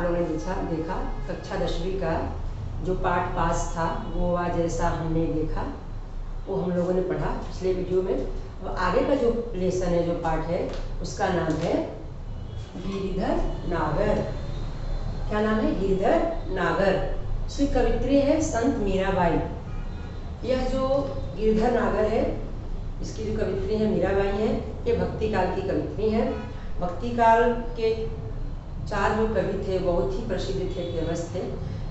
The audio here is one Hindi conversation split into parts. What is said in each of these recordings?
आप लोगों ने देखा कक्षा 10वीं का जो पाठ पास था, गोवा जैसा हमने देखा, वो हम लोगों ने पढ़ा पिछले वीडियो में। और आगे का जो लेसन है, जो पाठ है, उसका नाम है गिरिधर नागर। क्या नाम है? गिरिधर नागर। उसकी कवित्री है संत मीराबाई। यह जो गिरिधर नागर है, इसकी जो कवित्री है मीराबाई है, ये भक्ति काल की कवित्री है। भक्ति काल के 4 जो कवि थे बहुत ही प्रसिद्ध थे, फेमस थे।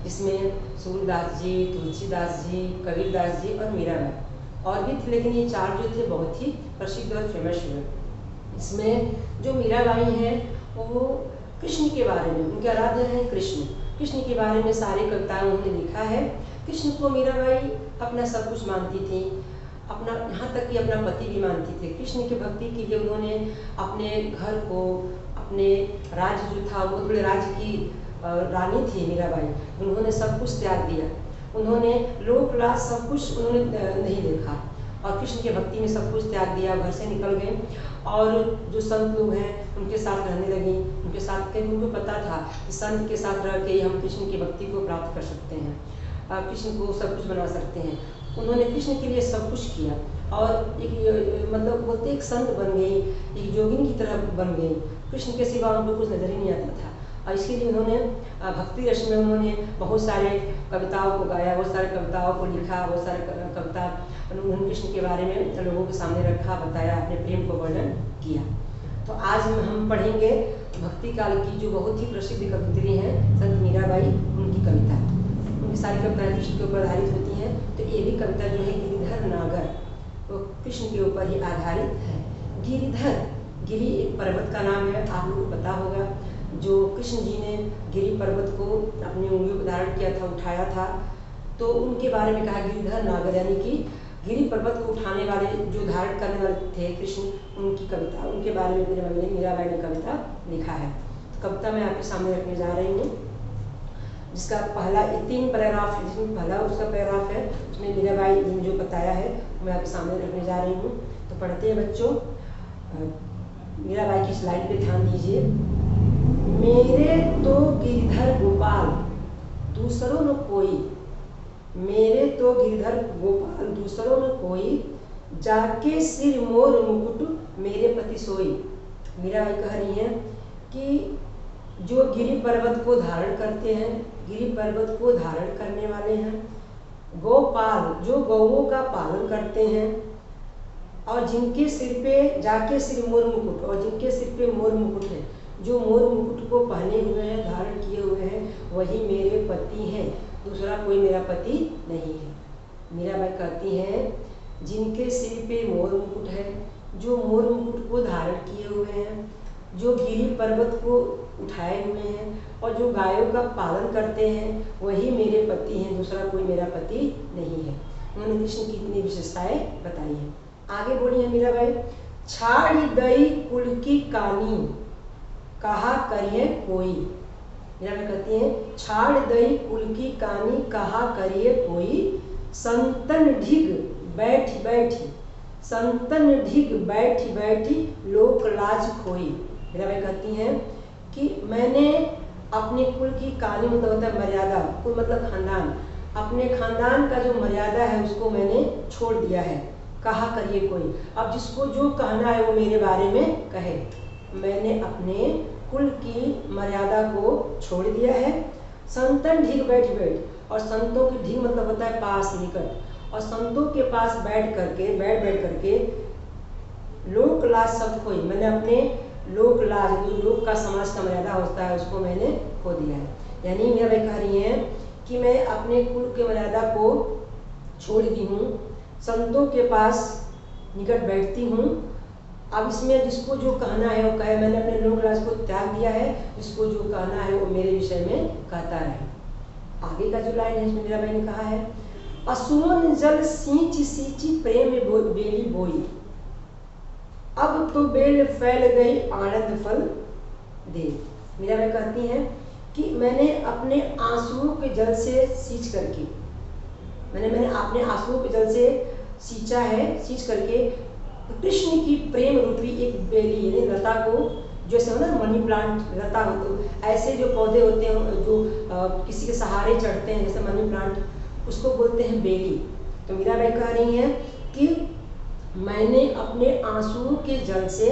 इसमें सूरदास जी, तुलसीदास जी, कबीरदास जी और मीराबाई और भी थे, लेकिन ये 4 जो थे बहुत ही प्रसिद्ध और फेमस हुए। इसमें जो मीराबाई हैं वो कृष्ण के बारे में, उनके आराध्य हैं कृष्ण, कृष्ण के बारे में सारी कविताएं उन्होंने लिखा है। कृष्ण को मीराबाई अपना सब कुछ मानती थी, अपना, यहाँ तक कि अपना पति भी मानती थी। कृष्ण की भक्ति के लिए उन्होंने अपने घर को, अपने राज्य जो था, वो थोड़े राज्य की रानी थी मीराबाई, उन्होंने सब कुछ त्याग दिया। उन्होंने लोक लाज सब कुछ उन्होंने नहीं देखा और कृष्ण के भक्ति में सब कुछ त्याग दिया, घर से निकल गए और जो संत लोग हैं उनके साथ रहने लगी। उनके साथ, क्योंकि उनको पता था कि संत के साथ रह के हम कृष्ण की भक्ति को प्राप्त कर सकते हैं, कृष्ण को सब कुछ बना सकते हैं। उन्होंने कृष्ण के लिए सब कुछ किया और एक मतलब बोलते एक संत बन गई, एक जोगिनी की तरह बन गई। कृष्ण के सिवा उनको कुछ नजर ही नहीं आता था और इसके लिए उन्होंने भक्ति रस में उन्होंने बहुत सारे कविताओं को गाया, बहुत सारे कविताओं को लिखा, बहुत सारे कविता उन्होंने कृष्ण के बारे में लोगों के सामने रखा, बताया, अपने प्रेम को वर्णन किया। तो आज हम पढ़ेंगे भक्ति काल की जो बहुत ही प्रसिद्ध कवित्री हैं संत मीराबाई, उनकी कविता। उनकी सारी कविताएं कृष्ण के ऊपर आधारित होती हैं। तो ये भी कविता जो है गिरिधर नागर, वो कृष्ण के ऊपर ही आधारित है। गिरिधर, गिरि एक पर्वत का नाम है, आप लोगों को पता होगा। जो कृष्ण जी ने गिरि पर्वत को अपनी उंगलियों पर धारण किया था, उठाया था, तो उनके बारे में कहा गिरिधर नागर, यानी कि गिरि पर्वत को उठाने वाले, जो धारण करने वाले थे कृष्ण, उनकी कविता, उनके बारे में मीराबाई ने कविता लिखा है। तो कविता मैं आपके सामने रखने जा रही हूँ, जिसका पहला 3 पैराग्राफ है, जिसमें पहला उसका पैराग्राफ है, उसमें मीराबाई ने जो बताया है मैं आपके सामने रखने जा रही हूँ। तो पढ़ते हैं बच्चों, मीराबाई की स्लाइड पे ध्यान दीजिए। मेरे तो गिरधर गोपाल दूसरों न कोई, मेरे तो गिरधर गोपाल दूसरों न कोई, जाके सिर मोर मुकुट मेरे पति सोई। मीराबाई कह रही हैं कि जो गिरि पर्वत को धारण करते हैं, गिरि पर्वत को धारण करने वाले हैं, गोपाल जो गौओं का पालन करते हैं, और जिनके सिर पे जाके सिर मोर मुकुट, और जिनके सिर पे मोर मुकुट है, जो मोर मुकुट को पहने हुए हैं, धारण किए हुए हैं, वही मेरे पति हैं, दूसरा कोई मेरा पति नहीं है। मीराबाई कहती हैं जिनके सिर पे मोर मुकुट है, जो मोर मुकुट को धारण किए हुए हैं, जो गिरि पर्वत को उठाए हुए हैं और जो गायों का पालन करते हैं, वही मेरे पति हैं, दूसरा कोई मेरा पति नहीं है। उन्होंने कृष्ण की इतनी विशेषताएं बताई हैं। आगे बोली है मीराबाई, छाड़ी दई कुल की कानी कहा करिए कोई। मीराबाई कहती हैं छाड़ दई कुल की कानी कहा करिए कोई, संतन ढिग बैठ बैठी, संतन ढिग बैठी बैठी लोक लाज खोई। मीराबाई कहती हैं कि मैंने अपने कुल की कानी, मतलब होता है मर्यादा, कुल मतलब खानदान, अपने खानदान का जो मर्यादा है उसको मैंने छोड़ दिया है। कहा करिए कोई, अब जिसको जो कहना है वो मेरे बारे में कहे। मैंने अपने कुल की मर्यादा को छोड़ दिया है। संतन ढीग बैठ बैठ, और संतों की ढीग मतलब होता है पास, निकट, और संतों के पास बैठ करके लोक लाज सब खोई, मैंने अपने लोक लाज, जो लोक का समाज का मर्यादा होता है, उसको मैंने खो दिया है। यानी मीराबाई कह रही हैं कि मैं अपने कुल के मर्यादा को छोड़ दी हूँ, संतों के पास निकट बैठती हूँ। अब इसमें जिसको जो कहना है वो कहे, मैंने अपने लोक लाज को त्याग दिया है, जिसको जो कहना है वो मेरे विषय में कहता रहे। आगे का जो लाइन है इसमें मीराबाई ने कहा है, असुवन जल सींच सींची प्रेम बेली बोई, अब तो बेल फैल गई आनंद फल दे। मीराबाई कहती हैं कि मैंने अपने आंसुओं के जल से सींच करके, मैंने अपने आंसुओं के जल से सींचा है, सींच करके कृष्ण की प्रेम रूपी एक बेली, यानी लता को जैसे हो ना मनी प्लांट लता हो, तो ऐसे जो पौधे होते हैं जो किसी के सहारे चढ़ते हैं, जैसे मनी प्लांट, उसको बोलते हैं बेली। तो मीराबाई कह रही हैं कि मैंने अपने आंसुओं के जल से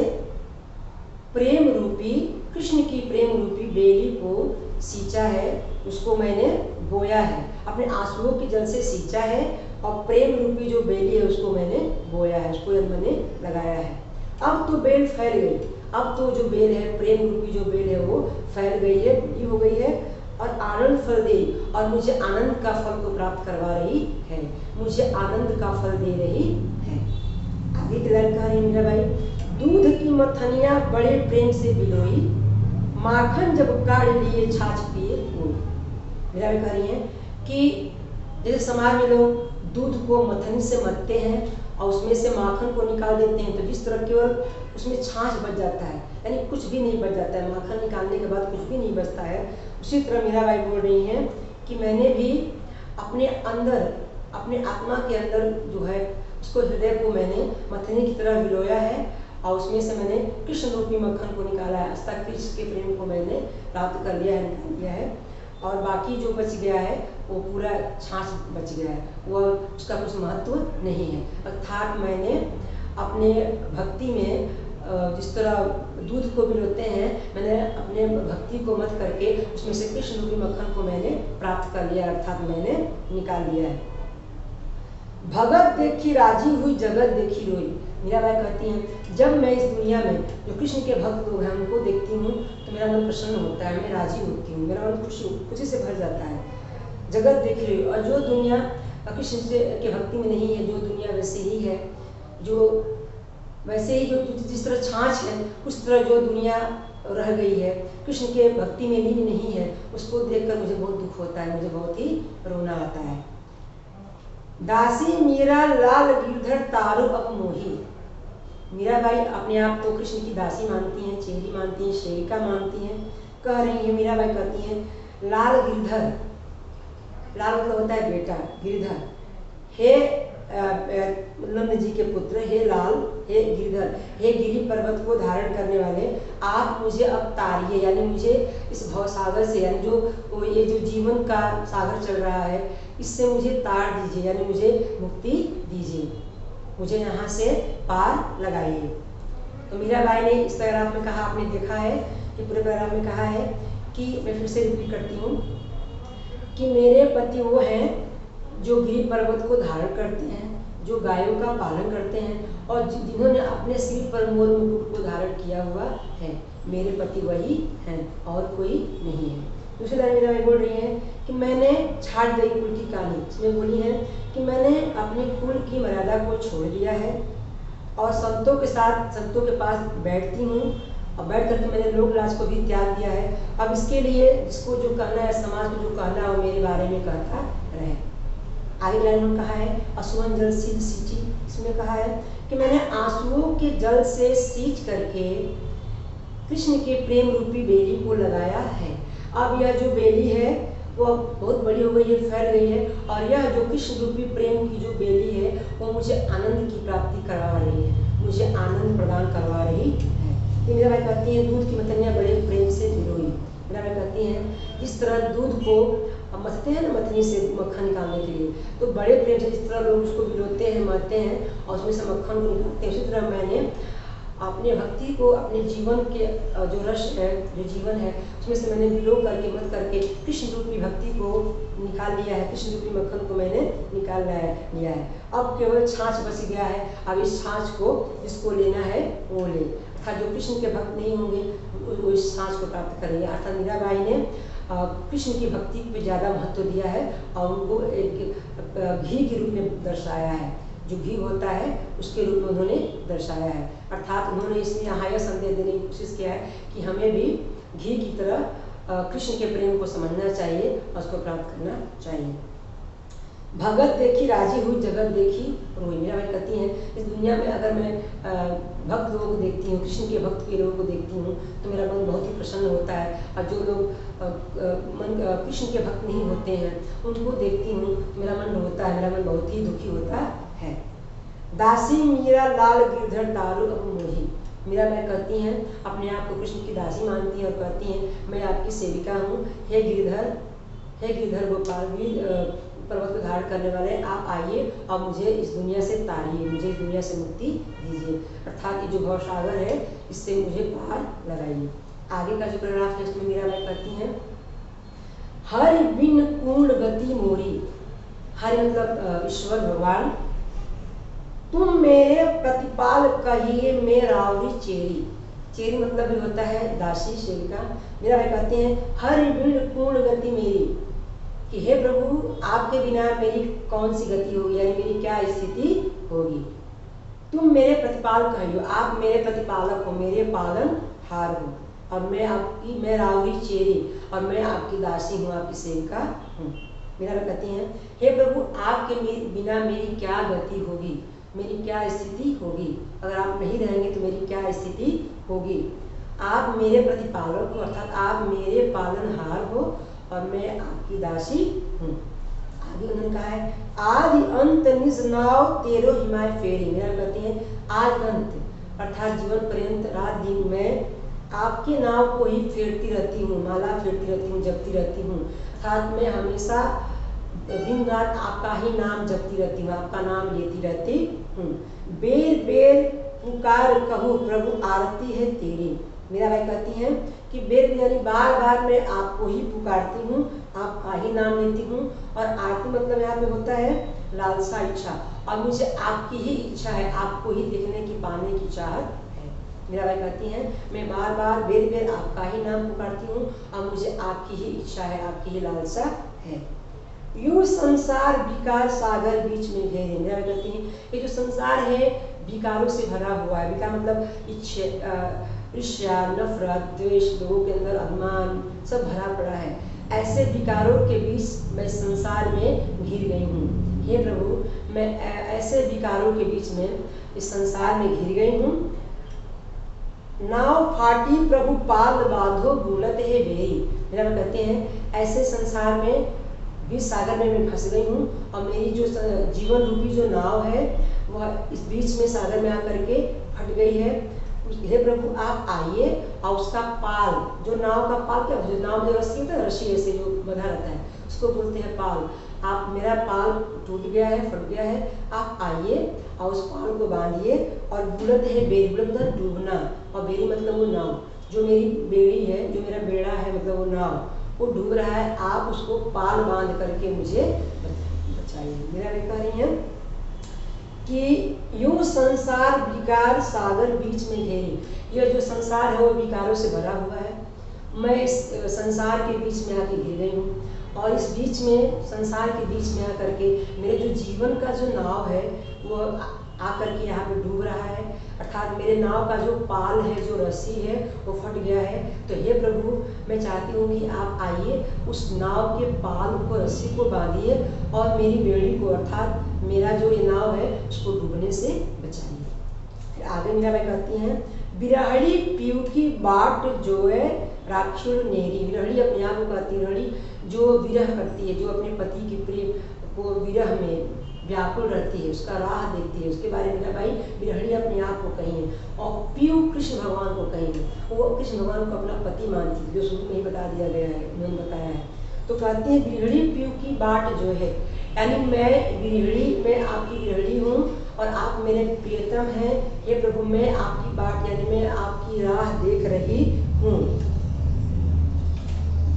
प्रेम रूपी, कृष्ण की प्रेम रूपी बेली को सींचा है, उसको मैंने बोया है। अपने आंसुओं के जल से सींचा है और प्रेम रूपी जो बेली है उसको मैंने बोया है, उसको मैंने लगाया है। अब तो बेल फैल गई, अब तो जो बेल है, प्रेम रूपी जो बेल है वो फैल गई है, बड़ी हो गई है और आनंद फल दे, और मुझे आनंद का फल को प्राप्त करवा रही है, मुझे आनंद का फल दे रही है। आगे की लाइन कह रही मीराबाई, दूध की मथनियाँ बड़े प्रेम से बिलोई, माखन जब काढ़ लिए छाछ पिए कोई। मीराबाई कह रही है कि जैसे समाज में लोग दूध को मथनी से मथते हैं और उसमें से माखन को निकाल देते हैं, तो जिस तरह केवल उसमें छाछ बच जाता है, यानी कुछ भी नहीं बच जाता है, माखन निकालने के बाद कुछ भी नहीं बचता है, उसी तरह मीराबाई बोल रही हैं कि मैंने भी अपने अंदर, अपने आत्मा के अंदर जो है उसको, हृदय को मैंने मथनी की तरह भिगोया है और उसमें से मैंने कृष्ण रूपी मक्खन को निकाला है, अर्थात कृष्ण के प्रेम को मैंने प्राप्त कर लिया है, निकाल लिया है, और बाकी जो बच गया है वो पूरा छाछ बच गया है, वो उसका कुछ महत्व नहीं है। अर्थात मैंने अपने भक्ति में जिस तरह दूध को भिगोते हैं, मैंने अपने भक्ति को मत करके उसमें से कृष्ण रूपी मक्खन को मैंने प्राप्त कर लिया, अर्थात मैंने निकाल लिया है। भगत देखी राजी हुई, जगत देखी रोई। मीराबाई कहती हैं जब मैं इस दुनिया में जो कृष्ण के भक्त लोग हैं उनको देखती हूँ तो मेरा मन प्रसन्न होता है, मैं राजी होती हूँ, मेरा मन खुशी से भर जाता है। जगत देख रही, और जो दुनिया कृष्ण से के भक्ति में नहीं है, जो दुनिया वैसे ही है, जो वैसे ही जो जिस तरह छाछ है उस तरह जो दुनिया रह गई है, कृष्ण के भक्ति में लीन नहीं है, उसको देखकर मुझे बहुत दुख होता है, मुझे बहुत ही रोना आता है। दासी मीरा लाल गिरधर तारू अब मोही। मीराबाई अपने आप तो कृष्ण की दासी मानती हैं, चेरी मानती हैं, सेविका मानती हैं। कह रही है मीराबाई कहती हैं लाल गिरधर, लाल मतलब होता है बेटा, गिरधर, हे नंद जी के पुत्र, हे लाल, हे गिरधर, हे गिरी पर्वत को धारण करने वाले, आप मुझे अब तारिए, यानी मुझे इस भवसागर से, यानी जो ये जो जीवन का सागर चल रहा है इससे मुझे तार दीजिए, यानी मुझे मुक्ति दीजिए, मुझे यहाँ से पार लगाइए। तो मीराबाई ने इस पैराग्राफ में कहा, आपने देखा है कि पूरे पैराग्राफ में कहा है कि मैं फिर से रिपीट करती हूँ कि मेरे पति वो हैं जो गिरी पर्वत को धारण करते हैं, जो गायों का पालन करते हैं और जिन्होंने अपने सिर पर मोर मुकुट को धारण किया हुआ है, मेरे पति वही हैं और कोई नहीं है। दूसरी लाइन मीराबाई बोल रही है कि मैंने छाड़ दी कुल की कहानी, इसमें बोली है कि मैंने अपने कुल की मर्यादा को छोड़ दिया है और संतों के साथ, संतों के पास बैठती हूँ और बैठ करके मैंने लोक लाज को भी त्याग दिया है। अब इसके लिए जिसको जो कहना है, समाज को जो कहना है वो मेरे बारे में कहता रहे। आगे लाइन में कहा है असुवन जल सींच सींची, इसमें कहा है कि मैंने आंसुओं के जल से सींच करके कृष्ण के प्रेम रूपी बेली को लगाया है। अब यह जो बेली है वो बहुत बड़ी हो गई है, फैल गई है, और यह जो कृष्ण रूपी प्रेम की जो बेली है वो मुझे आनंद की प्राप्ति करवा रही है, मुझे आनंद प्रदान करवा रही है। तो मीराबाई कहती हैं दूध की मथनियाँ बड़े प्रेम से भिगोई। मीराबाई कहती हैं जिस तरह दूध को मथते हैं ना, मथनी से मक्खन निकालने के लिए, तो बड़े प्रेम से जिस तरह लोग उसको भिगोते हैं, मथते हैं और उसमें से मक्खन को निकालते हैं, उसी तरह मैंने अपने भक्ति को, अपने जीवन के जो रस है, जो जीवन है, उसमें से मैंने भिगो करके, मत करके कृष्ण रूपी भक्ति को निकाल लिया है, कृष्ण रूपी मक्खन को मैंने निकाल लिया है। अब केवल छाछ बच गया है, अब इस छाछ को जिसको लेना है वो ले, अर्थात जो कृष्ण के भक्त नहीं होंगे वो इस छाछ को प्राप्त करेंगे। अर्थात मीराबाई ने कृष्ण की भक्ति पे ज़्यादा महत्व दिया है और उनको एक घी के रूप में दर्शाया है, जो घी होता है उसके रूप में उन्होंने दर्शाया है। अर्थात उन्होंने इसमें यहाँ यह संदेश देने की कोशिश किया है कि हमें भी घी की तरह कृष्ण के प्रेम को समझना चाहिए और उसको प्राप्त करना चाहिए। भगत देखी राजी हुई, जगत देखी रोई। मीराबाई कहती हैं इस दुनिया में अगर मैं भक्त लोगों को देखती हूँ, कृष्ण के भक्त के लोगों को देखती हूँ तो मेरा मन बहुत ही प्रसन्न होता है, और जो लोग कृष्ण के भक्त नहीं होते हैं उनको देखती हूँ तो मेरा मन रोता है, मेरा मन बहुत ही दुखी होता है। दासी मीरा लाल गिरधर तारू अब मोही। मीराबाई कहती हैं, अपने आप को कृष्ण की दासी मानती हैं और कहती हैं, मैं आपकी सेविका हूँ। हे गिरधर गोपाल, पर्वत को धारण करने वाले, आप आइए और मुझे इस दुनिया से तारिए, मुझे इस दुनिया से मुक्ति दीजिए, अर्थात ये जो भव सागर है इससे मुझे पार लगाइए। आगे का जो पैराग्राफ है इसमें मीराबाई कहती हैं, हरि बिन पूर्ण गति मोरी, हरि मतलब ईश्वर भगवान, तुम मेरे प्रतिपाल कहिए मैं रावरी चेरी। चेरी मतलब भी होता है दासी, सेविका। मीराबाई कहते हैं, हरि बिन पूर्ण गति मेरी, कि हे प्रभु आपके बिना मेरी कौन सी गति होगी, यानी मेरी क्या स्थिति होगी। तुम मेरे प्रतिपाल कहियो, आप मेरे प्रतिपालक हो, मेरे पालन हार हो, और मैं रावरी चेरी, और मैं आपकी दासी हूँ, आपकी सेविका हूँ। मीराबाई कहती हैं, हे प्रभु आपके बिना मेरी क्या गति होगी, मेरी क्या स्थिति होगी, अगर आप नहीं रहेंगे तो मेरी क्या स्थिति होगी। आप मेरे प्रतिपालक हो, अर्थात आप मेरे पालनहार हो, और मैं आपकी दासी हूँ। आगे उन्होंने कहा है, आदि अंत निज नाव तेरो हिमाय फेरी। मेरा कहते हैं आदि अंत अर्थात जीवन पर्यंत रात दिन मैं आपके नाव को ही फेरती रहती हूँ, माला फेरती रहती हूँ, जपती रहती हूँ, अर्थात मैं हमेशा दिन रात आपका ही नाम जपती रहती हूँ, आपका नाम लेती रहती हूँ। बेर बेर पुकार कहूँ प्रभु आरती है तेरी। मीराबाई कहती हैं कि बेर यानी बार बार मैं आपको ही पुकारती हूँ, आपका ही नाम लेती हूँ, और आरती मतलब यहाँ पे होता है लालसा, इच्छा, और मुझे आपकी ही इच्छा है, आपको ही देखने की, पाने की चाहत है। मीराबाई कहती हैं, मैं बार बार बेर बेर आपका ही नाम पुकारती हूँ, और मुझे आपकी ही इच्छा है, आपकी ही लालसा है। यूं संसार विकार सागर बीच में घेरे। मीराबाई कहती हैं, ये जो संसार है विकारों से भरा हुआ है। विकार मतलब ईर्ष्या, नफरत, द्वेष, लोगों के अंदर अभिमान सब भरा पड़ा है। ऐसे विकारों के बीच मैं संसार में घिर गई हूँ। हे प्रभु मैं ऐसे विकारों के बीच में इस संसार में घिर गई हूँ। नाव फाटी प्रभु पाल बांधो भूलत है बेरी। मेरा कहते हैं ऐसे संसार में बीच सागर में मैं फंस गई हूँ, और मेरी जो जीवन रूपी जो नाव है वह इस बीच में सागर में आकर के फट गई है। हे प्रभु आप आइए, और उसका पाल, जो नाव का पाल, क्या जो नाव जो रस्सी होता है, रस्सी ऐसे जो बंधा रहता है उसको बोलते हैं पाल। आप मेरा पाल टूट गया है, फट गया है, आप आइए और उस पाल को बांधिए। और बुलंद है बेड़ी, बुलंद डूबना, और बेड़ी मतलब वो नाव, जो मेरी बेड़ी है, जो मेरा बेड़ा है, मतलब वो नाव वो डूब रहा है, आप उसको पाल बांध करके मुझे बचाइए। मेरा कह रही है कि यूं संसार विकार सागर बीच में घेरी। यह जो संसार है वो विकारों से भरा हुआ है। मैं इस संसार के बीच में आके घिर गई हूँ, और इस बीच में, संसार के बीच में आकर के मेरे जो जीवन का जो नाव है वो आकर के यहाँ पे डूब रहा है, अर्थात मेरे नाव का जो पाल है, जो रस्सी है वो फट गया है। तो हे प्रभु मैं चाहती हूँ कि आप आइए, उस नाव के पाल को, रस्सी को बांधिए, और मेरी बेड़ी को, अर्थात मेरा जो ये नाव है उसको डूबने से बचाइए। फिर आगे मीराबाई कहती हैं, बिरहड़ी पीऊ की बाट जो है राक्षुर नेरी। विरहड़ी अपने आप को कहती है, विरहड़ी जो विरह करती है, जो अपने पति के प्रेम को विरह में व्याकुल रहती है, उसका राह देखती है, उसके बारे में मीराबाई बिरहड़ी अपने आप को कही है। और पीऊ कृष्ण भगवान को कही है, वो कृष्ण भगवान को अपना पति मानती है, जो शुरू में ही बता दिया गया है, उन्होंने बताया है। तो कहते हैं बिरहड़ी पीऊ की बाट जो है, यानी मैं बिरहड़ी, मैं आपकी बिरहड़ी हूँ और आप मेरे प्रियतम हैं। हे प्रभु मैं आपकी बाट, यानी मैं आपकी राह देख रही हूँ।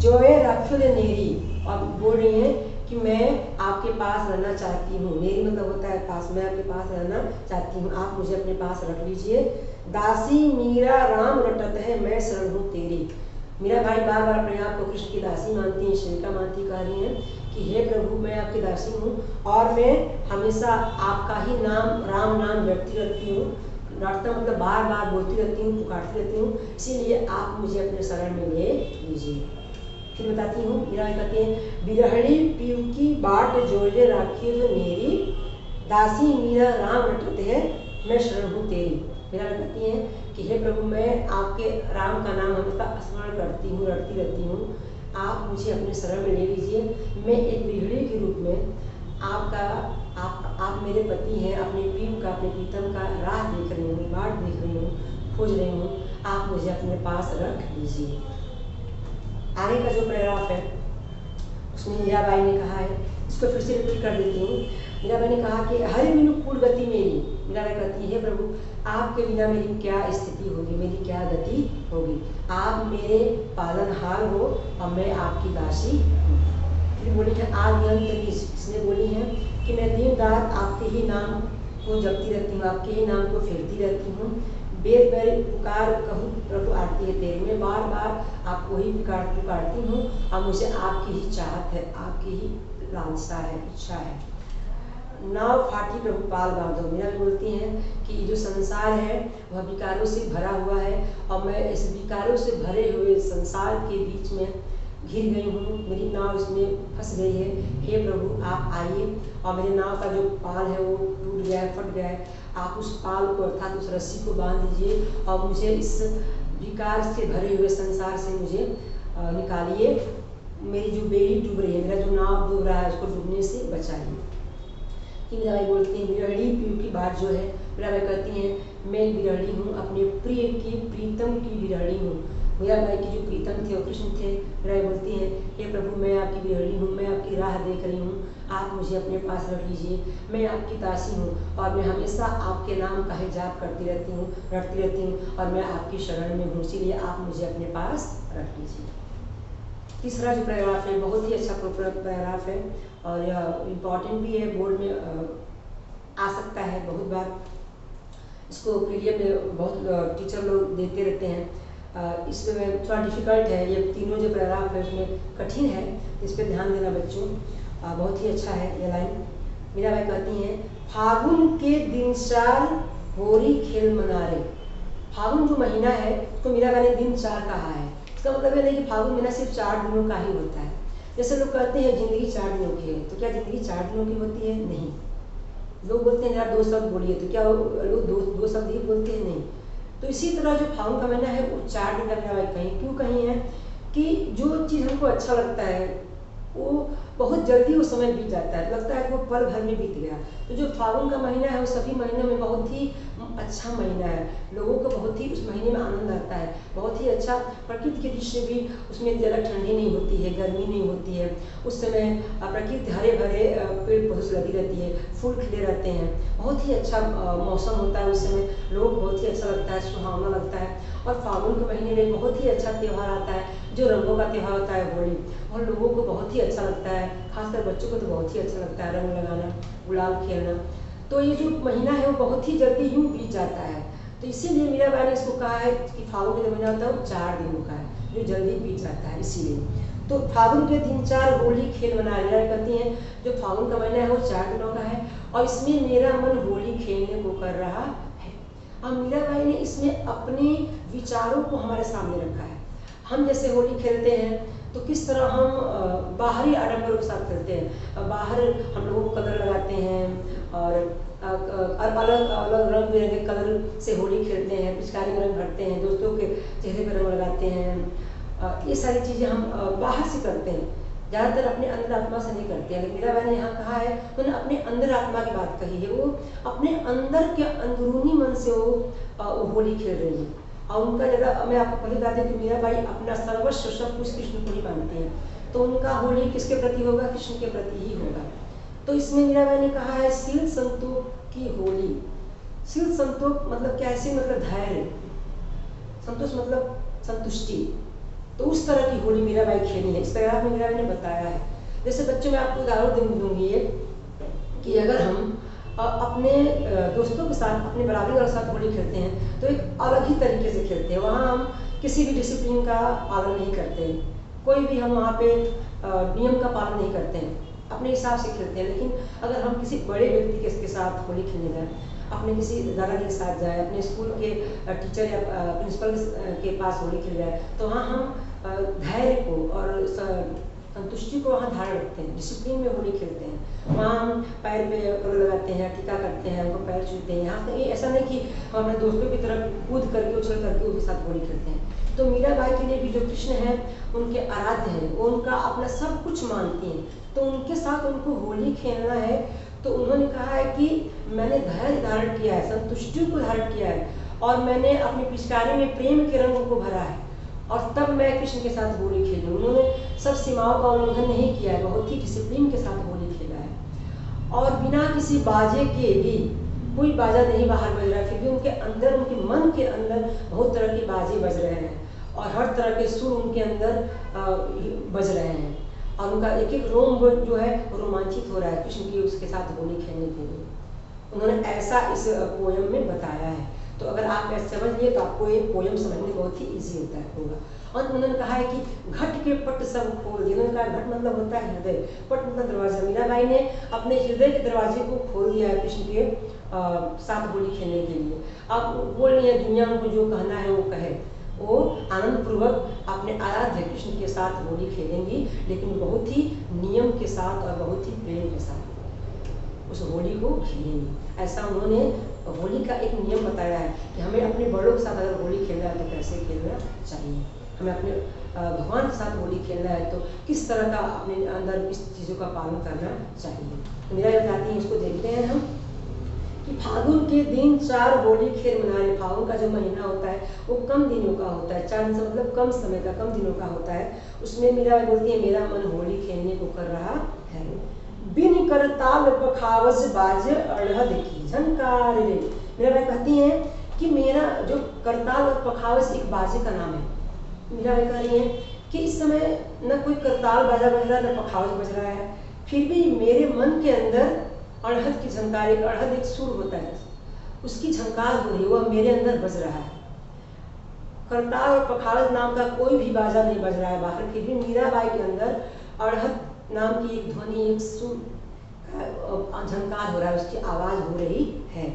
जो है राक्षुर नेरी, और बोल रही है कि मैं आपके पास रहना चाहती हूँ। नेरी मतलब होता है पास, मैं आपके पास रहना चाहती हूँ, आप मुझे अपने पास रख लीजिए। दासी मीरा राम रटत है, मैं शरण हूँ तेरी। मीरा भाई बार बार अपने आप को कृष्ण की दासी मानती हैं, सेविका मानती, कह रही हैं कि हे प्रभु मैं आपकी दासी हूँ, और मैं हमेशा आपका ही नाम, राम नाम जपती रहती हूँ। रटता मतलब बार बार बोलती रहती हूँ, पुकारती रहती हूँ, इसीलिए आप मुझे अपने शरण में ले लीजिए। फिर बताती हूँ, मीरा कहती हैं, बिरहड़ी पीऊ की बाट जोड़े राखी जो मेरी, दासी मीरा राम रटत है, मैं शरण हूँ तेरी। मीरा कहती हैं कि हे प्रभु मैं आपके राम का नाम हमेशा स्मरण करती हूँ, रटती रहती हूँ, आप मुझे अपने शरण में ले लीजिए। मैं एक बिरहड़ी के रूप में आप मेरे पति हैं, अपने पीऊ का, अपने प्रीतम का राह देख रही हूँ, बाट देख रही हूँ, खोज रही हूँ, आप मुझे अपने पास रख लीजिए। आगे का जो पैराग्राफ है उसमें मीराबाई ने कहा है, इसको फिर से रिपीट कर देती हूँ। मीराबाई ने कहा कि हरि बिनु कूल गति मेरी, मीराबाई कहती है प्रभु आपके बिना मेरी क्या स्थिति होगी, मेरी क्या गति होगी। आप मेरे पालनहार हो और मैं आपकी दासी हूँ। फिर बोली है आदि अंत बीज, इसने बोली है कि मैं दिन रात आपके ही नाम को जपती रहती हूँ, आपके ही नाम को फिरती रहती हूँ। बेर बेर पुकार कहूँ प्रभु आरती है तेरी, मैं बार बार आपको ही पुकारती हूँ और मुझे आपकी ही चाहत है, आपकी ही लालसा है, इच्छा है। नाव फाटी प्रभु पाल बांधो, मीरा बोलती हैं कि जो संसार है वह विकारों से भरा हुआ है और मैं इस विकारों से भरे हुए संसार के बीच में घिर गई हूँ, मेरी नाव इसमें फंस गई है। हे प्रभु आप आइए और मेरे नाव का जो पाल है वो टूट गया है, फट गया है, आप उस पाल को अर्थात उस रस्सी को बांध दीजिए और मुझे इस विकार से भरे हुए संसार से मुझे निकालिए। मेरी जो बेड़ी डूब रही है, मेरा जो नाव डूब रहा है उसको डूबने से बचाइए। मीराबाई बोलती हैं बिरहड़ी पीऊ की बात जो है, मीराबाई कहती हैं मैं बिरहड़ी हूँ, अपने प्रिय की प्रीतम की बिरहड़ी हूँ। मीराबाई की जो प्रीतम थे वो कृष्ण थे। मीराबाई बोलती हैं हे प्रभु मैं आपकी बिरहड़ी हूँ, मैं आपकी राह देख रही हूँ, आप मुझे अपने पास रख लीजिए, मैं आपकी दासी हूँ और मैं हमेशा आपके नाम का ही जाप करती रहती हूँ, रटती रहती हूँ और मैं आपकी शरण में हूँ, इसीलिए आप मुझे अपने पास रख लीजिए। तीसरा जो पैराग्राफ है बहुत ही अच्छा पैराग्राफ है और यह इम्पॉर्टेंट भी है, बोर्ड में आ सकता है बहुत बार, इसको पीडीएफ में बहुत टीचर लोग देते रहते हैं। इसमें थोड़ा डिफिकल्ट है, ये तीनों जो पैराग्राफ है उसमें कठिन है, इस पर ध्यान देना बच्चों। बहुत ही अच्छा है ये लाइन। मीराबाई कहती हैं फागुन के दिन चार होरी खेल मना रे। फागुन जो महीना है तो मीराबाई ने दिन चार कहा है, इसका मतलब ये नहीं कि फागुन महीना सिर्फ 4 दिनों का ही होता है। जैसे लोग कहते हैं जिंदगी 4 दिनों की है, तो क्या जिंदगी 4 दिनों की होती है? नहीं। लोग बोलते हैं यार 2 शब्द बोलिए, तो क्या लोग दो शब्द ही बोलते हैं? नहीं। तो इसी तरह जो फागुन का महीना है वो 4 दिन का मीराबाई कहीं क्यों कहीं है कि जो चीज़ हमको अच्छा लगता है वो बहुत जल्दी वो समय बीत जाता है, लगता है कि वो पल भर में बीत गया। तो जो फागुन का महीना है वो सभी महीनों में बहुत ही अच्छा महीना है, लोगों को बहुत ही उस महीने में आनंद आता है, बहुत ही अच्छा। प्रकृति की दृष्टि भी उसमें ज़्यादा ठंडी नहीं होती है, गर्मी नहीं होती है, उस समय प्रकृति हरे भरे पेड़ पौधों से लगी रहती है, फूल खिले रहते हैं, बहुत ही अच्छा मौसम होता है उस समय, लोग बहुत ही अच्छा लगता है, सुहावना लगता है। और फागुन के महीने में बहुत ही अच्छा त्यौहार आता है जो रंगों का त्यौहार होता है होली, और लोगों को बहुत ही अच्छा लगता है, खासकर बच्चों को तो बहुत ही अच्छा लगता है रंग लगाना, गुलाल खेलना। तो ये जो महीना है वो बहुत ही जल्दी यूँ बीत जाता है, तो इसीलिए मीराबाई ने इसको कहा है कि फागुन का जो महीना होता है वो 4 दिनों का है जो जल्दी बीत जाता है, इसीलिए। तो फागुन के 3-4 होली खेल मनाया करती हैं, जो फागुन का महीना है वो 4 दिनों का है और इसमें मेरा मन होली खेलने को कर रहा है। अब मीराबाई ने इसमें अपने विचारों को हमारे सामने रखा है। हम जैसे होली खेलते हैं तो किस तरह हम बाहरी आडंबरों के साथ खेलते हैं, बाहर हम लोगों को कलर लगाते हैं और अलग अलग रंग बिरंगे कलर से होली खेलते हैं, पिचकारी में रंग भरते हैं, दोस्तों के चेहरे पर रंग लगाते हैं, ये सारी चीज़ें हम बाहर से करते हैं, ज़्यादातर अपने अंदर आत्मा से नहीं करते हैं। लेकिन मीराबाई ने यहाँ कहा है, उन्होंने अपने अंदर आत्मा की बात कही है, वो अपने अंदर के अंदरूनी मन से वो होली खेल रही है। और उनका जरा मैं आपको पहले बता दें कि मीराबाई अपना सर्वस्व सब कुछ कृष्ण को ही मानते हैं, तो उनका होली किसके प्रति होगा? कृष्ण के प्रति ही होगा। तो इसमें मीराबाई ने कहा है शील संतोष की होली। शील संतोष मतलब कैसे? मतलब धैर्य, संतोष मतलब संतुष्टि। तो उस तरह की होली मीराबाई खेली है, इस तरह में मीराबाई ने बताया है। जैसे बच्चों में आपको उदाहरण दूंगी ये कि अगर हम अपने दोस्तों के साथ, अपने बराबरी वालों के साथ होली खेलते हैं तो एक अलग ही तरीके से खेलते हैं, वहाँ हम किसी भी डिसिप्लिन का पालन नहीं करते, कोई भी हम वहाँ पे नियम का पालन नहीं करते हैं, अपने हिसाब से खेलते हैं। लेकिन अगर हम किसी बड़े व्यक्ति के साथ होली खेलने जाए, अपने किसी दादाजी के साथ जाए, अपने स्कूल के टीचर या प्रिंसिपल के पास होली खेल जाए, तो वहाँ हम धैर्य को और संतुष्टि को वहाँ धारण रखते हैं, डिसिप्लिन में होली खेलते हैं। वहाँ हम पैर पे कलर लगाते हैं, टीका करते हैं, उनको पैर छूते हैं। यहाँ ये ऐसा नहीं कि हम अपने दोस्तों की तरफ कूद करके उछल करके उनके साथ होली खेलते हैं। तो मीराबाई के लिए भी जो कृष्ण है उनके आराध्य हैं, वो उनका अपना सब कुछ मानती हैं, तो उनके साथ उनको होली खेलना है। तो उन्होंने कहा है कि मैंने धैर्य धारण किया है, संतुष्टि को धारण किया है और मैंने अपनी पिचकारी में प्रेम के रंगों को भरा है, और तब मैं कृष्ण के साथ होली खेली। उन्होंने सब सीमाओं का उल्लंघन नहीं किया है, बहुत ही डिसिप्लिन के साथ होली खेला है, और बिना किसी बाजे के भी, कोई बाजा नहीं बाहर बज रहा है, फिर भी उनके अंदर, उनके मन के अंदर बहुत तरह के बाजे बज रहे हैं, और हर तरह के सुर उनके अंदर बज रहे हैं, और उनका एक एक रोम जो है रोमांचित हो रहा है कृष्ण की उसके साथ होली खेलने के लिए। उन्होंने ऐसा इस पोयम में बताया है। तो अगर आप ऐसे समझ लिए तो आपको ये पोयम समझने बहुत ही ईजी होता है होगा। और उन्होंने कहा है कि घट के पट सब खोल दिए। उन्होंने कहा घट मतलब होता है हृदय, पट मतलब दरवाजा। मीराबाई ने अपने हृदय के दरवाजे को खोल दिया है कृष्ण के साथ होली खेलने के लिए। आप बोल रही हैं दुनिया को जो कहना है वो कहे, वो आनंद पूर्वक अपने आराध्य कृष्ण के साथ होली खेलेंगी, लेकिन बहुत ही नियम के साथ और बहुत ही प्रेम के साथ उस होली को खेलेंगी। ऐसा उन्होंने होली का एक नियम बताया है कि हमें अपने बड़ों के साथ अगर होली खेलना है तो कैसे खेलना चाहिए, हमें अपने भगवान के साथ होली खेलना है तो किस तरह का अपने अंदर इस चीज़ों का पालन करना चाहिए। तो मेरा बताती है, इसको देखते हैं हम कि फागुन के दिन 4 होली खेल मना रहे। फागुन का जो महीना होता है वो कम दिनों का होता है, 4 दिन से मतलब कम समय का, कम दिनों का होता है। उसमें मीरा बोलती है मेरा मन होली खेलने को कर रहा है। बिन करताल पखावज बाज अड़हद की झनकार रे। मीराबाई कहती हैं कि मेरा जो करताल और पखावज एक बाजे का नाम है। मीराबाई कह रही है कि इस समय न कोई करताल बाजा बज रहा है न पखावज बज रहा है, फिर भी मेरे मन के अंदर अड़हद की झंकार, एक अड़हद एक सुर होता है, उसकी झंकार हो रही है, वह मेरे अंदर बज रहा है। करताल और पखावज नाम का कोई भी बाजा नहीं बज रहा है बाहर, फिर भी मीराबाई के अंदर अड़हद नाम की एक ध्वनि, एक सुर झंकार हो रहा है, उसकी आवाज हो रही है।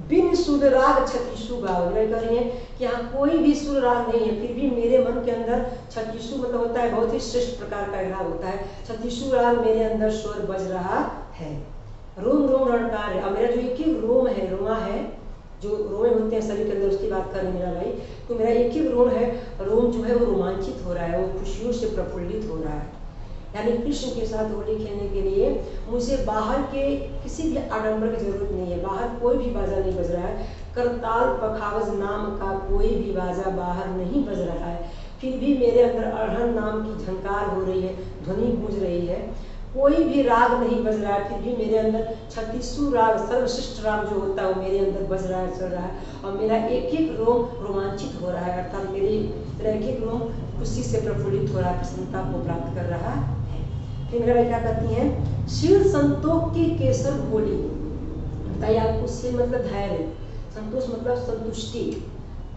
बिन सुर राग छत्तीसु गाओ। मैं कह रही है कि यहाँ कोई भी सुर राग नहीं है, फिर भी मेरे मन के अंदर छत्तीसु मतलब होता है बहुत ही श्रेष्ठ प्रकार का राग होता है, छत्तीसु राग मेरे अंदर स्वर बज रहा है। रोम रोम रणकार है, और मेरा जो एक ही रोम है, रोमा है, जो रोमे होते हैं शरीर के अंदर, उसकी बात कर रही है मीराबाई। तो मेरा एक ही रोम है, रोम जो है वो रोमांचित हो रहा है, वो खुशियों से प्रफुल्लित हो रहा है। यानी कृष्ण के साथ होली खेलने के लिए मुझे बाहर के किसी भी आडंबर की जरूरत नहीं है, बाहर कोई भी बाजा नहीं बज रहा है, करताल पखावज नाम का कोई भी बाजा बाहर नहीं बज रहा है, फिर भी मेरे अंदर अड़हन नाम की झंकार हो रही है, ध्वनि गूंज रही है, कोई भी राग नहीं बज रहा है, फिर भी मेरे अंदर छत्तीसु राग, सर्वश्रेष्ठ राग जो होता है वो मेरे अंदर बज रहा है, चल रहा है, और मेरा एक एक रोम रोमांचित हो रहा है, अर्थात मेरा एक एक रोम खुशी से प्रफुल्लित हो रहा है, प्रसन्नता को प्राप्त कर रहा है। फिर मीराबाई क्या कहती हैं, शील संतोष की केसर होली। बताइए आपको, शील मतलब धैर्य, संतोष मतलब संतुष्टि,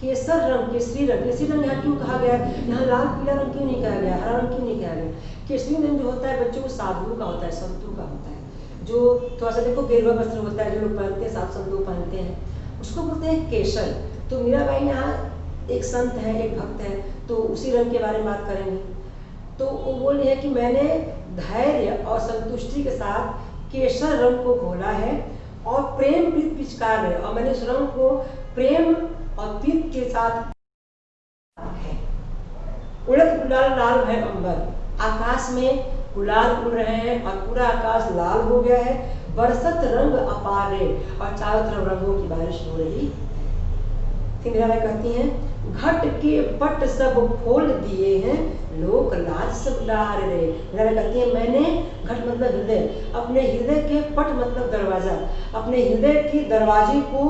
केसर रंग, केसरी रंग, केसरी रंग यहाँ क्यों कहा गया, यहाँ लाल पीला रंग क्यों नहीं कहा गया, हरा रंग क्यों नहीं कहा गया। केसरी रंग जो होता है बच्चों को साधुओं का होता है, संतों का होता है, जो थोड़ा सा देखो गेरुआ वस्त्र होता है जो लोग पहनते हैं, सात संत लोग पहनते हैं, उसको बोलते हैं केसर। तो मीराबाई यहाँ एक संत है, एक भक्त है, तो उसी रंग के बारे में बात करेंगे। तो वो बोल रही है कि मैंने धैर्य और संतुष्टि के साथ केसर रंग को घोला है और प्रेम प्रीत पिचकार है, और मैंने उस रंग को प्रेम और प्रीत के साथ है। उड़द गुलाल लाल है अंबर, आकाश में गुलाल उड़ रहे हैं और पूरा आकाश लाल हो गया है, बरसत रंग अपार है और चारों तरफ रंगों की बारिश हो रही है। फिर मीराबाई कहती हैं, घट के पट सब खोल दिए हैं, लोक लाज सब लार रे। मीराबाई कहती है मैंने, घट मतलब हृदय, अपने हृदय के पट मतलब दरवाजा, अपने हृदय के दरवाजे को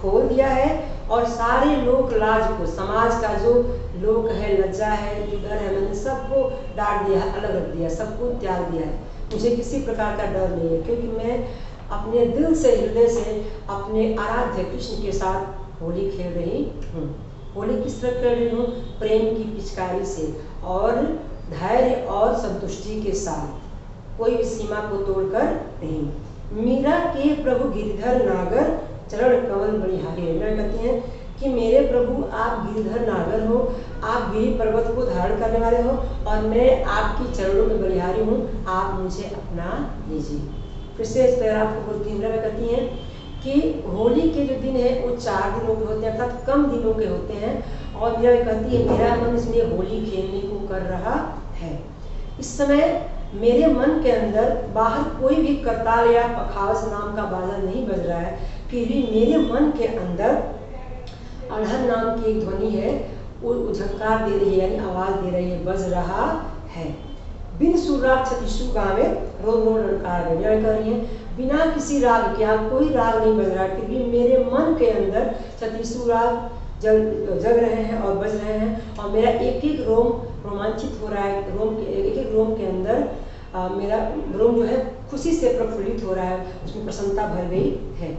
खोल दिया है और सारे लोक लाज को, समाज का जो लोक है, लज्जा है, जो डर है, मैंने सबको डांट दिया, अलग रख दिया, सबको त्याग दिया है। मुझे किसी प्रकार का डर नहीं है, क्योंकि मैं अपने दिल से, हृदय से अपने आराध्य कृष्ण के साथ होली खेल रही हूँ। होली किस तरह खेल रही हूँ, प्रेम की पिचकारी से और धैर्य और संतुष्टि के साथ, कोई भी सीमा को तोड़कर नहीं। मीरा के प्रभु गिरिधर नागर चरण कमल बलिहारी। मीरा कहती हैं कि मेरे प्रभु आप गिरिधर नागर हो, आप गिरि पर्वत को धारण करने वाले हो और मैं आपकी चरणों में बलिहारी हूँ, आप मुझे अपना लीजिए। फिर से इस पैराग्राफ को बोलती हैं, कहती हैं कि होली के जो दिन है वो 4 दिनों के होते हैं, अर्थात कम दिनों के होते हैं, और मीरा कहती है मेरा मन इसमें होली खेलने को कर रहा है। इस समय मेरे मन के अंदर बाहर कोई भी करताल या पखावज नाम का बाजा नहीं बज रहा है, फिर भी मेरे मन के अंदर अड़हन नाम की एक ध्वनि है, वो झंकार दे रही है, यानी आवाज दे रही है, बज रहा है। बिन सुर राग छत्तीसु गावे रोज रोज ललकार वे, कह रही है बिना किसी राग के, यहाँ कोई राग नहीं बज रहा, फिर भी मेरे मन के अंदर छत्तीसु राग जग रहे हैं और बज रहे हैं, और मेरा एक एक रोम रोमांचित हो रहा है, रोम के एक एक रोम के अंदर मेरा रोम जो है खुशी से प्रफुल्लित हो रहा है, उसमें प्रसन्नता भर गई है।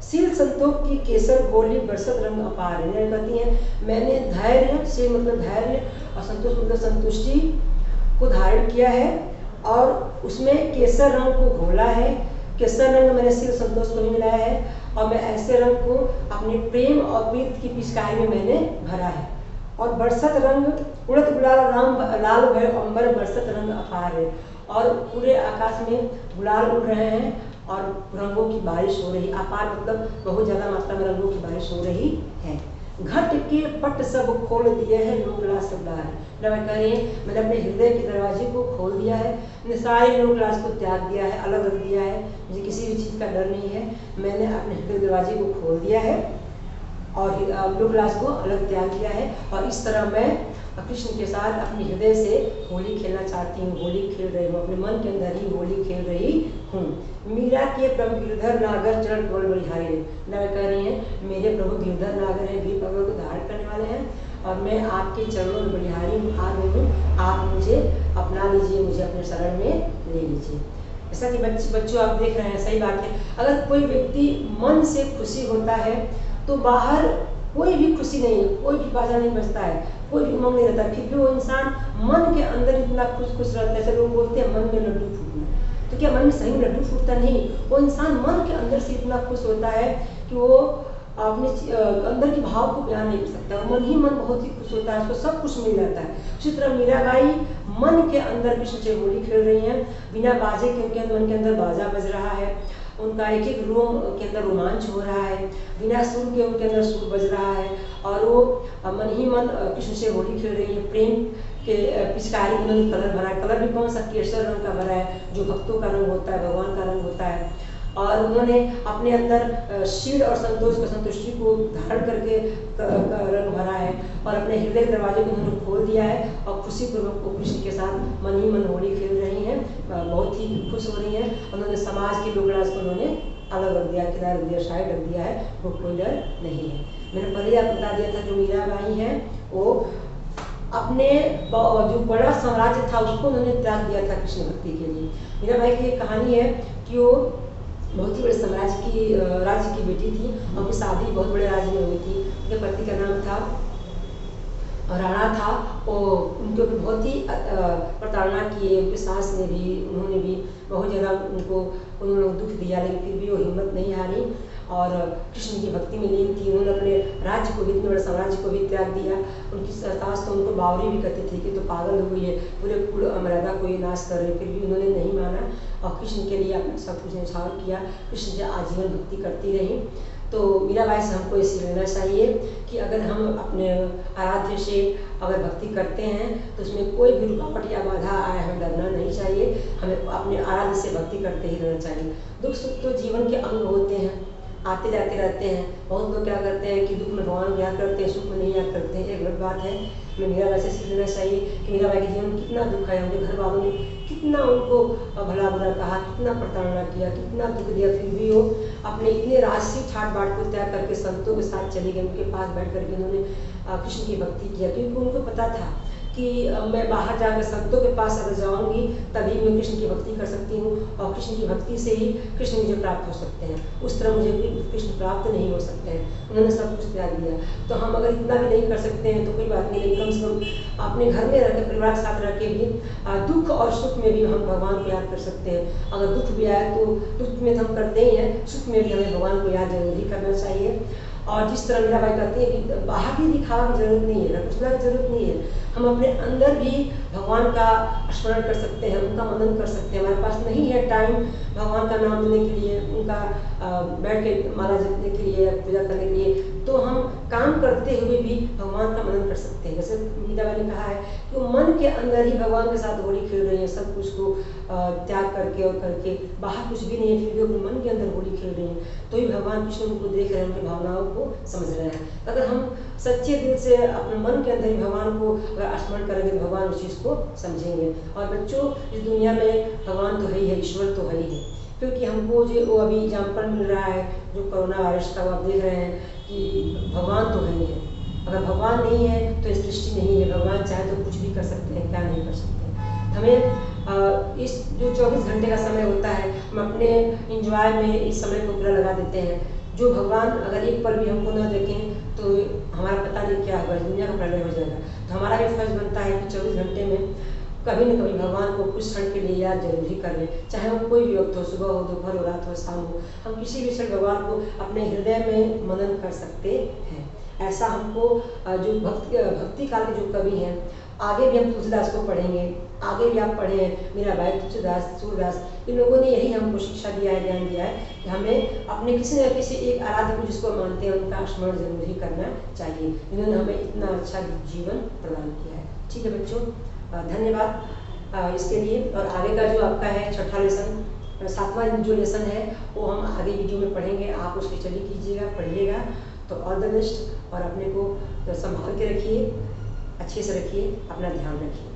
शील संतोष की केसर बोली बरसत रंग अपार है, कहती हैं मैंने धैर्य से मतलब धैर्य और संतोष मतलब संतुष्टि को धारण किया है, और उसमें केसर रंग को घोला है। केसर रंग मैंने शील संतोष को भी मिलाया है, और मैं ऐसे रंग को अपने प्रेम और प्रीत की पिचकारी में मैंने भरा है। और बरसत रंग उड़द गुलाल राम लाल भय अंबर बरसत रंग अपार है, और पूरे आकाश में गुलाल उड़ रहे हैं और रंगों की बारिश हो रही, अपार मतलब बहुत ज़्यादा मात्रा में रंगों की बारिश हो रही है। घट के पट सब खोल दिए हैं लोक लाज सब डार, कह रही है मैंने अपने हृदय के दरवाजे को खोल दिया है, मैंने सारे लोक लाज को त्याग दिया है, अलग रख दिया है, मुझे किसी भी चीज़ का डर नहीं है, मैंने अपने हृदय दरवाजे को खोल दिया है और लोक लाज को अलग त्याग दिया है, और इस तरह मैं कृष्ण के साथ अपने हृदय से होली खेलना चाहती हूँ, होली खेल रही हूँ, अपने मन के अंदर ही होली खेल रही हूँ। मीरा के प्रभु गिरधर नागर चरण कमल बलिहारी है, कह रही हैं मेरे प्रभु गिरधर नागर हैं, वीर पगड़ को धारण करने वाले हैं, और मैं आपके चरणों में बलिहारी आ रही हूँ, आप मुझे अपना लीजिए, मुझे अपने शरण में ले लीजिए। ऐसा कि बच्चों आप देख रहे हैं, सही बात है, अगर कोई व्यक्ति मन से खुशी होता है तो बाहर कोई भी खुशी नहीं है, कोई भी बाजा नहीं बजता है, कोई भी उमंग नहीं रहता, फिर भी वो इंसान मन के अंदर इतना खुश रहता है। जैसे लोग बोलते हैं मन में लड्डू फूटना, तो क्या मन में सही में लड्डू फूटता नहीं, वो इंसान मन के अंदर से इतना खुश होता है कि वो अपने अंदर के भाव को बयान नहीं कर सकता, मन ही मन बहुत ही खुश होता है, उसको सब कुछ मिल जाता है। उसी तरह मीराबाई मन के अंदर कृष्ण से होली खेल रही हैं, बिना बाजे के उनके मन के अंदर बाजा बज रहा है, उनका एक एक रोम के अंदर रोमांच हो रहा है, बिना सुर के उनके अंदर सुर बज रहा है, और वो मन ही मन कृष्ण से होली खेल रही है। प्रेम के पिचकारी उन्होंने कलर भरा है, कलर भी कौन सा केसर रंग का भरा है, जो भक्तों का रंग होता है, भगवान का रंग होता है, और उन्होंने अपने अंदर शील और संतोष को संतुष्टि को धारण करके रंग भरा है, और अपने हृदय दरवाजे को उन्होंने खोल दिया है, और खुशी पूर्वक वो कृष्ण के साथ मन ही मन होली खेल रही हैं, बहुत ही खुश हो रही हैं। उन्होंने समाज के लोग को उन्होंने अलग रख दिया, किनारे रख दिया, साइड रख दिया है, वो कोई डर नहीं है। मैंने पहले आपको बता दिया था जो मीराबाई हैं वो अपने जो बड़ा साम्राज्य था उसको उन्होंने त्याग दिया था कृष्ण भक्ति के लिए। मीराबाई की एक कहानी है कि वो बहुत ही बड़े साम्राज्य की राज्य की बेटी थी, और उनकी शादी बहुत बड़े राज्य में हुई थी। उनके पति का नाम था राणा था, वो उनके ऊपर बहुत ही प्रताड़ना किए, उनके सास ने भी, उन्होंने भी बहुत ज़्यादा उन्होंने दुख दिया, लेकिन फिर भी वो हिम्मत नहीं हारी और कृष्ण की भक्ति में लीन थी। उन्होंने अपने राज्य को भी, इतने बड़े साम्राज्य को भी त्याग दिया। उनकी सास तो उनको बावरी भी कहते थे कि तो पागल हो गई है, पूरे कुल मर्यादा को ये नाश कर रहे, फिर भी उन्होंने नहीं माना और कृष्ण के लिए अपना सब कुछ न्यौछावर किया। कृष्ण से आजीवन भक्ति करती रही। तो मीराबाई से हमको ये सीख लेना चाहिए कि अगर हम अपने आराध्य से अगर भक्ति करते हैं तो उसमें कोई भी रुकावट या बाधा आए, हमें डरना नहीं चाहिए, हमें अपने आराध्य से भक्ति करते ही रहना चाहिए। दुख सुख तो जीवन के अंग होते हैं, आते जाते रहते हैं। बहुत लोग क्या करते हैं कि दुख में भगवान को याद करते हैं, सुख में नहीं याद करते हैं, एक गलत बात है। हमें मीराबाई से सीख लेना चाहिए कि मीराबाई के जीवन में कितना दुख है, उनके घर वालों ने कितना उनको भला बुरा कहा, कितना प्रताड़ना किया, कितना दुख दिया, फिर भी वो अपने इतने राजसी ठाट बाट को त्याग करके संतों के साथ चले गए। उनके पास बैठ करके उन्होंने कृष्ण की भक्ति किया, क्योंकि उनको पता था कि मैं बाहर जाकर संतों के पास अगर जाऊंगी तभी मैं कृष्ण की भक्ति कर सकती हूँ, और कृष्ण की भक्ति से ही कृष्ण मुझे प्राप्त हो सकते हैं, उस तरह मुझे भी कृष्ण प्राप्त नहीं हो सकते हैं। उन्होंने सब कुछ त्याग दिया। तो हम अगर इतना भी नहीं कर सकते हैं तो कोई बात नहीं, लेकिन कम से कम अपने घर में रहकर, परिवार के साथ रह के भी दुख और सुख में भी हम भगवान को याद कर सकते हैं। अगर दुख भी आए तो दुख में तो हम करते ही हैं, सुख में भी हमें भगवान को याद जरूर ही करना चाहिए। और जिस तरह मीराबाई कहती है कि बाहर भी दिखावा की जरूरत नहीं है, रखना की जरूरत नहीं है, हम अपने अंदर भी भगवान का स्मरण कर सकते हैं, उनका मनन कर सकते हैं। हमारे पास नहीं है टाइम भगवान का नाम लेने के लिए, उनका बैठ के माला जपने के लिए, पूजा करने के लिए, तो हम काम करते हुए भी भगवान का मनन कर सकते हैं। जैसे मीराबाई ने कहा है कि वो मन के अंदर ही भगवान के साथ होली खेल रही है, सब कुछ को त्याग करके और करके, बाहर कुछ भी नहीं है, फिर भी अपने मन के अंदर होली खेल रही हैं, तो भी भगवान कृष्ण उनको देख रहे हैं, उनकी भावनाओं को समझ रहे हैं। अगर हम सच्चे दिल से अपने मन के अंदर ही भगवान को अगर स्मरण करेंगे, भगवान उस चीज़ को समझेंगे। और बच्चों, इस दुनिया में भगवान तो है ही है, ईश्वर तो है ही है, क्योंकि हमको जो वो अभी एग्जाम्पल मिल रहा है जो कोरोना वायरस का, वो आप देख रहे हैं कि भगवान तो है ही है। अगर भगवान नहीं है तो इस सृष्टि नहीं है। भगवान चाहे तो कुछ भी कर सकते हैं, क्या नहीं कर सकते। हमें इस जो 24 घंटे का समय होता है, हम अपने इंजॉय में इस समय को पूरा लगा देते हैं। जो भगवान अगर एक पल भी हमको न देखें तो हमारा पता नहीं क्या होगा, दुनिया का प्रलय हो जाएगा। तो हमारा भी फर्ज बनता है कि 24 घंटे में कभी न कभी भगवान को कुछ क्षण के लिए याद जरूर ही कर लें, चाहे वो कोई भी वक्त हो, सुबह हो, दोपहर हो, रात हो, शाम हो। हम किसी भी क्षण भगवान को अपने हृदय में मनन कर सकते हैं। ऐसा हमको जो भक्ति काल के जो कवि हैं, आगे भी हम तुलसीदास को पढ़ेंगे, आगे भी आप पढ़ें मीराबाई, तुलसीदास, सूरदास, इन लोगों ने यही हमको शिक्षा दिया है, ज्ञान दिया है कि हमें अपने किसी न किसी एक आराध्य को जिसको मानते हैं उनका स्मरण जरूर ही करना चाहिए, जिन्होंने हमें इतना अच्छा जीवन प्रदान किया है। ठीक है बच्चों, धन्यवाद इसके लिए। और आगे का जो आपका है छठा लेसन, 7वां जो लेसन है वो हम आगे वीडियो में पढ़ेंगे। आप उसकी स्टडी कीजिएगा, पढ़िएगा। तो ऑल द बेस्ट, और अपने को संभाल के रखिए, अच्छे से रखिए, अपना ध्यान रखिए।